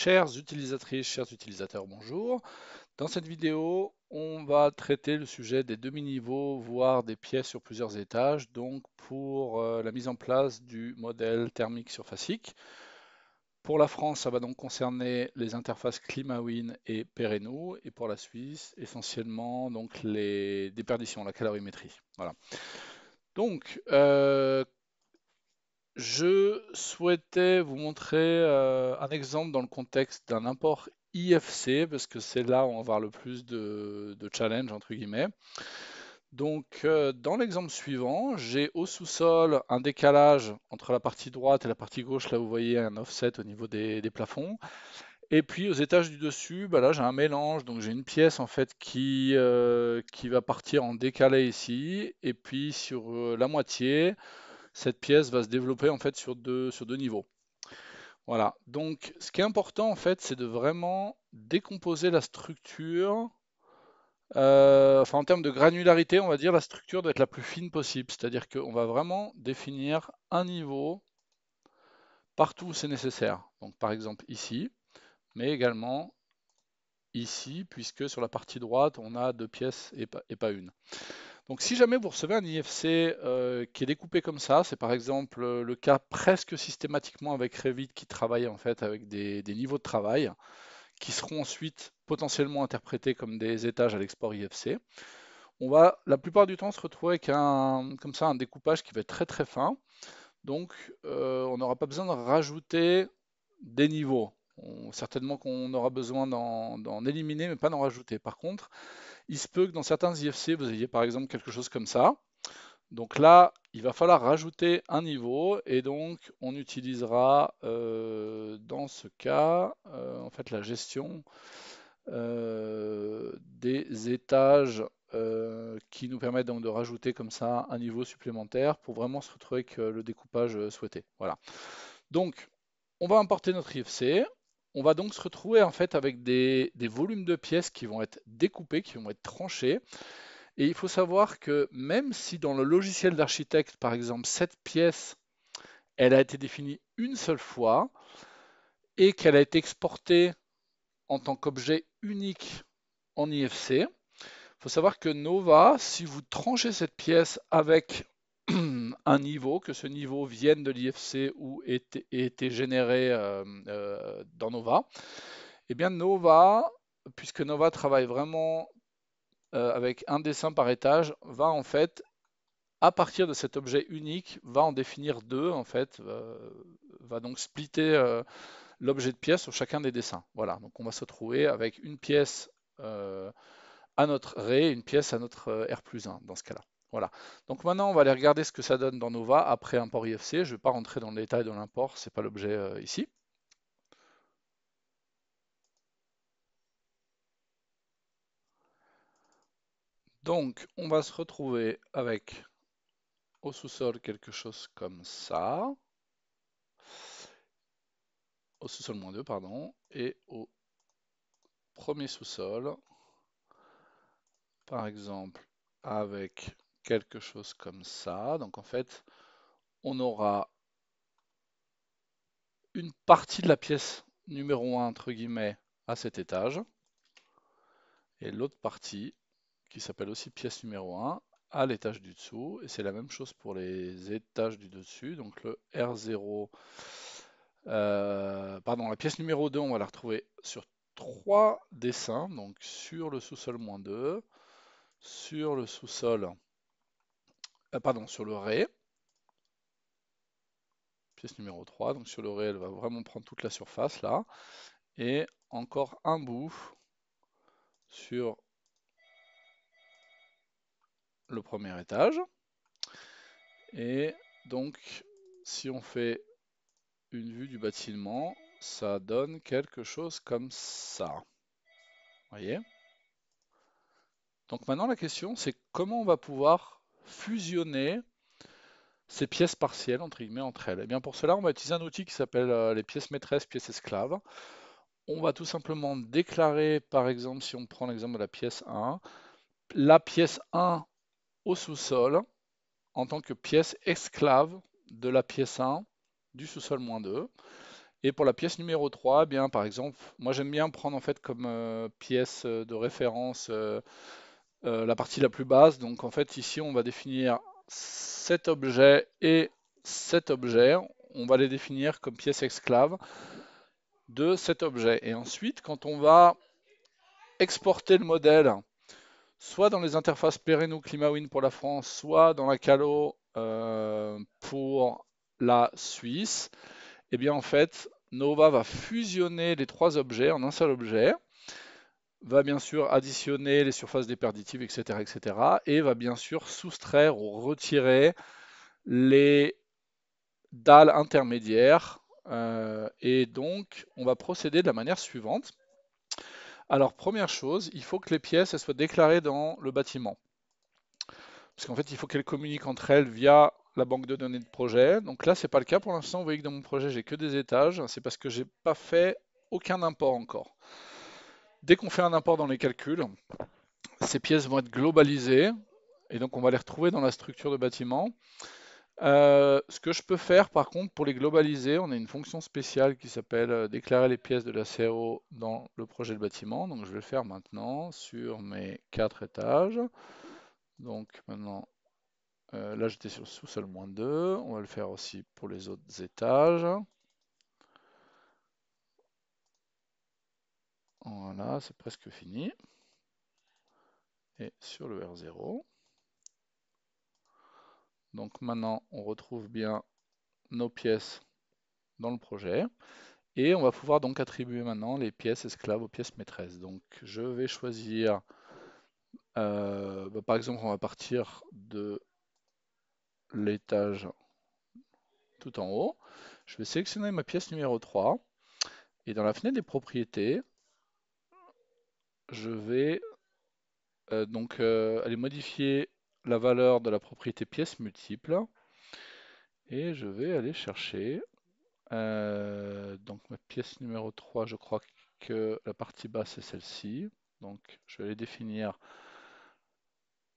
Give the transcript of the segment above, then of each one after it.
Chères utilisatrices, chers utilisateurs, bonjour. Dans cette vidéo, on va traiter le sujet des demi-niveaux, voire des pièces sur plusieurs étages, donc pour la mise en place du modèle thermique surfacique. Pour la France, ça va donc concerner les interfaces ClimaWin et Perenou, et pour la Suisse, essentiellement donc les déperditions, la calorimétrie. Voilà. Donc, je souhaitais vous montrer un exemple dans le contexte d'un import IFC, parce que c'est là où on va avoir le plus de challenge, entre guillemets. Donc, dans l'exemple suivant, j'ai au sous-sol un décalage entre la partie droite et la partie gauche. Là, vous voyez un offset au niveau des plafonds. Et puis, aux étages du dessus, bah là, j'ai un mélange. Donc, j'ai une pièce, en fait, qui va partir en décalé ici. Et puis, sur la moitié, cette pièce va se développer en fait sur deux niveaux. Voilà. Donc, ce qui est important en fait, c'est de vraiment décomposer la structure. Enfin, en termes de granularité, on va dire la structure doit être la plus fine possible. C'est-à-dire qu'on va vraiment définir un niveau partout où c'est nécessaire. Donc, par exemple ici, mais également ici, puisque sur la partie droite, on a deux pièces et pas une. Donc si jamais vous recevez un IFC qui est découpé comme ça, c'est par exemple le cas presque systématiquement avec Revit qui travaille en fait avec des niveaux de travail qui seront ensuite potentiellement interprétés comme des étages à l'export IFC. On va la plupart du temps se retrouver avec comme ça un découpage qui va être très très fin. Donc on n'aura pas besoin de rajouter des niveaux. Certainement qu'on aura besoin d'en éliminer, mais pas d'en rajouter. Par contre, il se peut que dans certains IFC, vous ayez par exemple quelque chose comme ça. Donc là, il va falloir rajouter un niveau et donc on utilisera dans ce cas en fait la gestion des étages qui nous permettent donc de rajouter comme ça un niveau supplémentaire pour vraiment se retrouver avec le découpage souhaité. Voilà. Donc on va importer notre IFC. On va donc se retrouver en fait avec des volumes de pièces qui vont être découpés, qui vont être tranchés. Et il faut savoir que même si dans le logiciel d'architecte, par exemple, cette pièce, elle a été définie une seule fois et qu'elle a été exportée en tant qu'objet unique en IFC, il faut savoir que Nova, si vous tranchez cette pièce avec un niveau, que ce niveau vienne de l'IFC ou ait été généré dans Nova, eh bien Nova, puisque Nova travaille vraiment avec un dessin par étage, va en fait à partir de cet objet unique, va en définir deux, en fait, va donc splitter l'objet de pièce sur chacun des dessins. Voilà, donc on va se trouver avec une pièce à notre Ré et une pièce à notre R+1 dans ce cas-là. Voilà. Donc maintenant, on va aller regarder ce que ça donne dans Nova après import IFC. Je ne vais pas rentrer dans le détail de l'import, c'est pas l'objet ici. Donc, on va se retrouver avec au sous-sol quelque chose comme ça. Au sous-sol -2, pardon. Et au premier sous-sol, par exemple, avec quelque chose comme ça. Donc en fait, on aura une partie de la pièce numéro 1, entre guillemets, à cet étage, et l'autre partie, qui s'appelle aussi pièce numéro 1, à l'étage du dessous. Et c'est la même chose pour les étages du dessus. Donc le R0, pardon, la pièce numéro 2, on va la retrouver sur trois dessins, donc sur le sous-sol -2, sur le sous-sol, pardon, sur le Ré, pièce numéro 3, donc sur le Ré, elle va vraiment prendre toute la surface là, et encore un bout sur le premier étage. Et donc, si on fait une vue du bâtiment, ça donne quelque chose comme ça. Vous voyez? Donc maintenant, la question, c'est comment on va pouvoir fusionner ces pièces partielles, entre guillemets, entre elles. Et bien pour cela, on va utiliser un outil qui s'appelle les pièces maîtresses, pièces esclaves. On va tout simplement déclarer, par exemple, si on prend l'exemple de la pièce 1 au sous-sol en tant que pièce esclave de la pièce 1 du sous-sol -2. Et pour la pièce numéro 3, eh bien, par exemple, moi j'aime bien prendre en fait comme pièce de référence la partie la plus basse. Donc en fait ici on va définir cet objet et cet objet. On va les définir comme pièces esclaves de cet objet. Et ensuite, quand on va exporter le modèle, soit dans les interfaces Pereno ClimaWin pour la France, soit dans la Calo pour la Suisse, et bien en fait, Nova va fusionner les trois objets en un seul objet, va bien sûr additionner les surfaces déperditives, etc., etc., et va bien sûr soustraire ou retirer les dalles intermédiaires. Et donc, on va procéder de la manière suivante. Alors, première chose, il faut que les pièces elles soient déclarées dans le bâtiment. Parce qu'en fait, il faut qu'elles communiquent entre elles via la banque de données de projet. Donc là, c'est pas le cas pour l'instant. Vous voyez que dans mon projet, j'ai que des étages. C'est parce que j'ai pas fait aucun import encore. Dès qu'on fait un import dans les calculs, ces pièces vont être globalisées. Et donc, on va les retrouver dans la structure de bâtiment. Ce que je peux faire, par contre, pour les globaliser, on a une fonction spéciale qui s'appelle déclarer les pièces de la CAO dans le projet de bâtiment. Donc, je vais le faire maintenant sur mes 4 étages. Donc, maintenant, là, j'étais sur le sous-sol -2. On va le faire aussi pour les autres étages. Voilà, c'est presque fini. Et sur le R0. Donc maintenant, on retrouve bien nos pièces dans le projet. Et on va pouvoir donc attribuer maintenant les pièces esclaves aux pièces maîtresses. Donc je vais choisir, par exemple, on va partir de l'étage tout en haut. Je vais sélectionner ma pièce numéro 3. Et dans la fenêtre des propriétés, je vais donc aller modifier la valeur de la propriété pièce multiple. Et je vais aller chercher donc ma pièce numéro 3, je crois que la partie basse est celle-ci. Donc je vais aller définir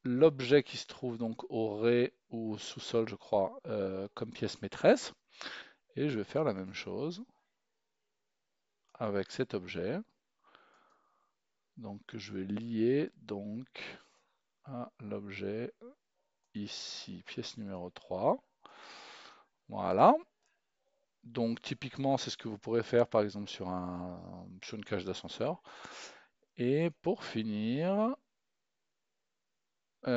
l'objet qui se trouve donc au rez ou au sous-sol, je crois, comme pièce maîtresse. Et je vais faire la même chose avec cet objet. Donc je vais lier donc à l'objet ici, pièce numéro 3. Voilà. Donc typiquement, c'est ce que vous pourrez faire par exemple sur une cage d'ascenseur. Et pour finir, il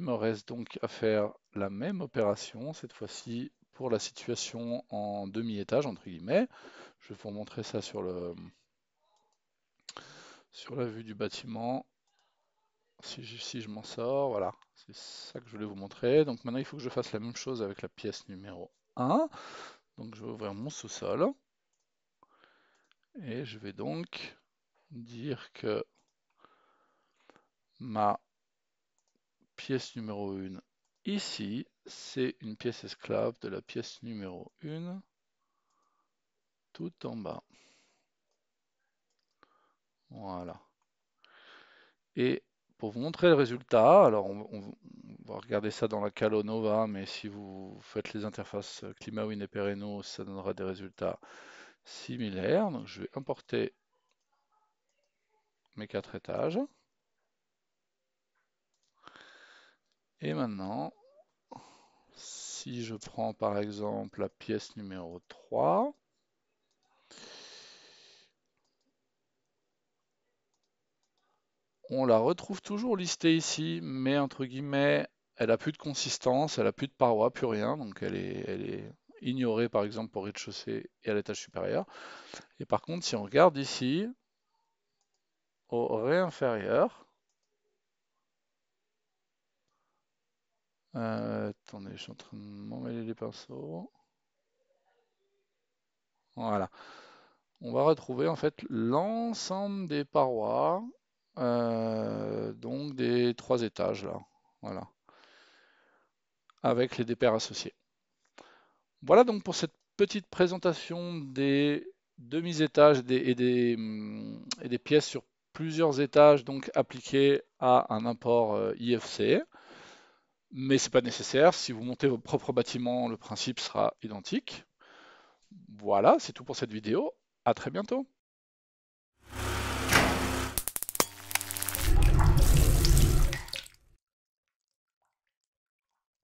me reste donc à faire la même opération, cette fois-ci pour la situation en demi-étage, entre guillemets. Je vais vous montrer ça sur la vue du bâtiment, si je m'en sors, voilà. C'est ça que je voulais vous montrer. Donc maintenant, il faut que je fasse la même chose avec la pièce numéro 1. Donc je vais ouvrir mon sous-sol. Et je vais donc dire que ma pièce numéro 1 ici, c'est une pièce esclave de la pièce numéro 1 tout en bas. Voilà. Et pour vous montrer le résultat, alors on va regarder ça dans la Calo Nova, mais si vous faites les interfaces ClimaWin et Pereno, ça donnera des résultats similaires. Donc je vais importer mes 4 étages. Et maintenant, si je prends par exemple la pièce numéro 3, on la retrouve toujours listée ici, mais entre guillemets, elle a plus de consistance, elle a plus de parois, plus rien, donc elle est ignorée par exemple au rez-de-chaussée et à l'étage supérieur. Et par contre, si on regarde ici, au rez inférieur, attendez, je suis en train de m'emmêler les pinceaux. Voilà. On va retrouver en fait l'ensemble des parois, donc des 3 étages là. Voilà. Avec les dépairs associés. Voilà donc pour cette petite présentation des demi-étages et des pièces sur plusieurs étages donc appliquées à un import IFC. Mais c'est pas nécessaire, si vous montez votre propre bâtiment, le principe sera identique. Voilà, c'est tout pour cette vidéo. À très bientôt.